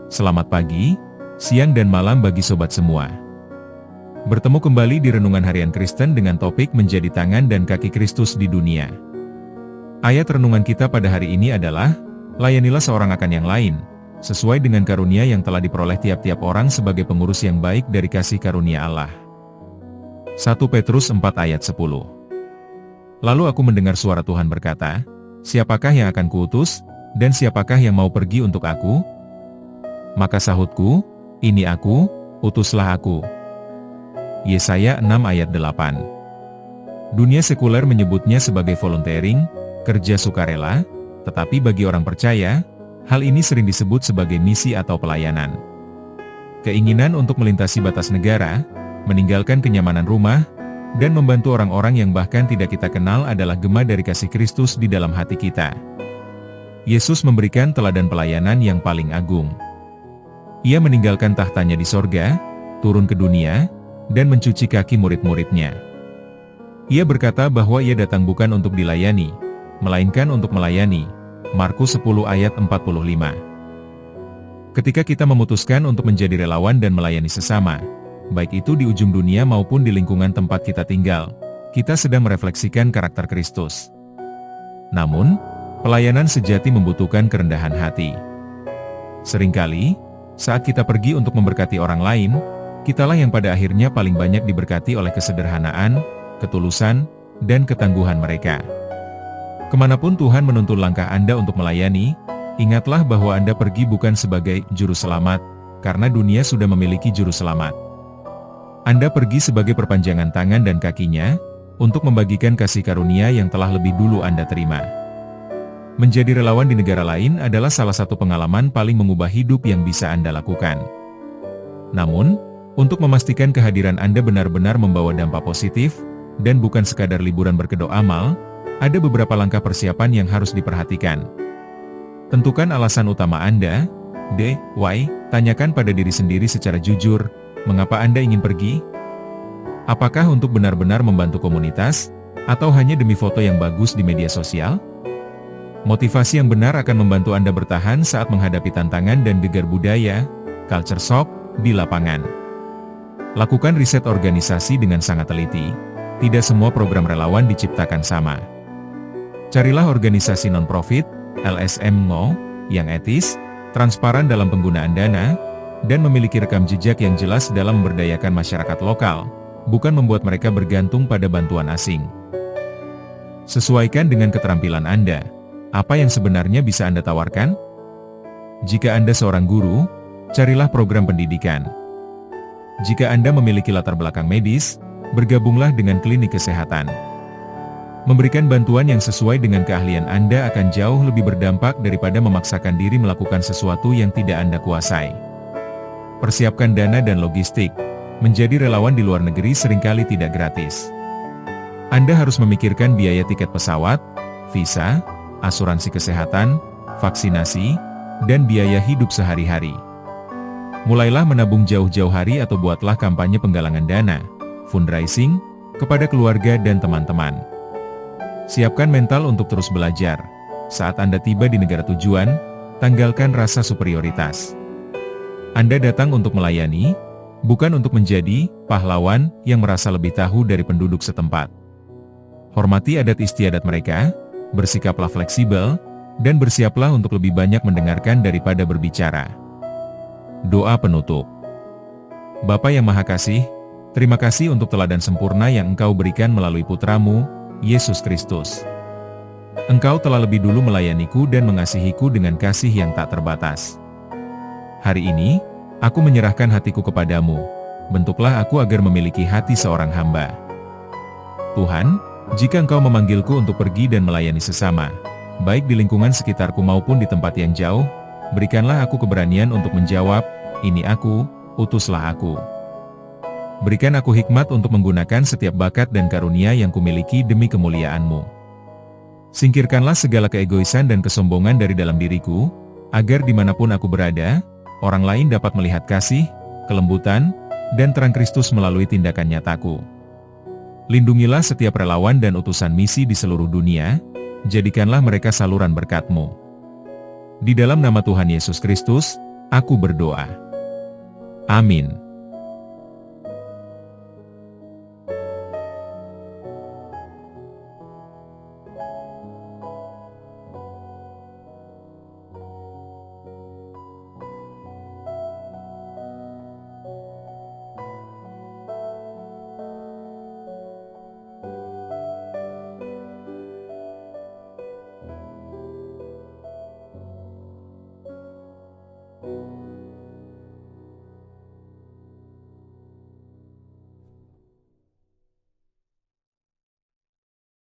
Selamat pagi, siang dan malam bagi sobat semua. Bertemu kembali di Renungan Harian Kristen dengan topik menjadi tangan dan kaki Kristus di dunia. Ayat renungan kita pada hari ini adalah, layanilah seorang akan yang lain, sesuai dengan karunia yang telah diperoleh tiap-tiap orang sebagai pengurus yang baik dari kasih karunia Allah. 1 Petrus 4 ayat 10. Lalu aku mendengar suara Tuhan berkata, siapakah yang akan kuutus, dan siapakah yang mau pergi untuk aku? Maka sahutku, ini aku, utuslah aku. Yesaya 6 ayat 8. Dunia sekuler menyebutnya sebagai volunteering, kerja sukarela, tetapi bagi orang percaya, hal ini sering disebut sebagai misi atau pelayanan. Keinginan untuk melintasi batas negara, meninggalkan kenyamanan rumah, dan membantu orang-orang yang bahkan tidak kita kenal adalah gema dari kasih Kristus di dalam hati kita. Yesus memberikan teladan pelayanan yang paling agung. Ia meninggalkan tahtanya di sorga, turun ke dunia, dan mencuci kaki murid-muridnya. Ia berkata bahwa ia datang bukan untuk dilayani, melainkan untuk melayani. Markus 10 ayat 45. Ketika kita memutuskan untuk menjadi relawan dan melayani sesama, baik itu di ujung dunia maupun di lingkungan tempat kita tinggal, kita sedang merefleksikan karakter Kristus. Namun, pelayanan sejati membutuhkan kerendahan hati. Seringkali, saat kita pergi untuk memberkati orang lain, kitalah yang pada akhirnya paling banyak diberkati oleh kesederhanaan, ketulusan, dan ketangguhan mereka. Kemanapun Tuhan menuntun langkah Anda untuk melayani, ingatlah bahwa Anda pergi bukan sebagai juru selamat, karena dunia sudah memiliki juru selamat. Anda pergi sebagai perpanjangan tangan dan kakinya, untuk membagikan kasih karunia yang telah lebih dulu Anda terima. Menjadi relawan di negara lain adalah salah satu pengalaman paling mengubah hidup yang bisa Anda lakukan. Namun, untuk memastikan kehadiran Anda benar-benar membawa dampak positif, dan bukan sekadar liburan berkedok amal, ada beberapa langkah persiapan yang harus diperhatikan. Tentukan alasan utama Anda, why, tanyakan pada diri sendiri secara jujur, mengapa Anda ingin pergi? Apakah untuk benar-benar membantu komunitas, atau hanya demi foto yang bagus di media sosial? Motivasi yang benar akan membantu Anda bertahan saat menghadapi tantangan dan gegar budaya, culture shock, di lapangan. Lakukan riset organisasi dengan sangat teliti, tidak semua program relawan diciptakan sama. Carilah organisasi non-profit, LSM NGO, yang etis, transparan dalam penggunaan dana, dan memiliki rekam jejak yang jelas dalam memberdayakan masyarakat lokal, bukan membuat mereka bergantung pada bantuan asing. Sesuaikan dengan keterampilan Anda. Apa yang sebenarnya bisa Anda tawarkan? Jika Anda seorang guru, carilah program pendidikan. Jika Anda memiliki latar belakang medis, bergabunglah dengan klinik kesehatan. Memberikan bantuan yang sesuai dengan keahlian Anda akan jauh lebih berdampak daripada memaksakan diri melakukan sesuatu yang tidak Anda kuasai. Persiapkan dana dan logistik. Menjadi relawan di luar negeri seringkali tidak gratis. Anda harus memikirkan biaya tiket pesawat, visa, asuransi kesehatan, vaksinasi, dan biaya hidup sehari-hari. Mulailah menabung jauh-jauh hari atau buatlah kampanye penggalangan dana, fundraising, kepada keluarga dan teman-teman. Siapkan mental untuk terus belajar. Saat Anda tiba di negara tujuan, tanggalkan rasa superioritas. Anda datang untuk melayani, bukan untuk menjadi pahlawan yang merasa lebih tahu dari penduduk setempat. Hormati adat istiadat mereka, bersikaplah fleksibel, dan bersiaplah untuk lebih banyak mendengarkan daripada berbicara. Doa penutup. Bapa yang Maha Kasih, terima kasih untuk teladan sempurna yang Engkau berikan melalui Putramu, Yesus Kristus. Engkau telah lebih dulu melayaniku dan mengasihiku dengan kasih yang tak terbatas. Hari ini, aku menyerahkan hatiku kepadamu. Bentuklah aku agar memiliki hati seorang hamba. Tuhan, jika Engkau memanggilku untuk pergi dan melayani sesama, baik di lingkungan sekitarku maupun di tempat yang jauh, berikanlah aku keberanian untuk menjawab, ini aku, utuslah aku. Berikan aku hikmat untuk menggunakan setiap bakat dan karunia yang kumiliki demi kemuliaan-Mu. Singkirkanlah segala keegoisan dan kesombongan dari dalam diriku, agar dimanapun aku berada, orang lain dapat melihat kasih, kelembutan, dan terang Kristus melalui tindakan nyataku. Lindungilah setiap relawan dan utusan misi di seluruh dunia, jadikanlah mereka saluran berkat-Mu. Di dalam nama Tuhan Yesus Kristus, Aku berdoa. Amin.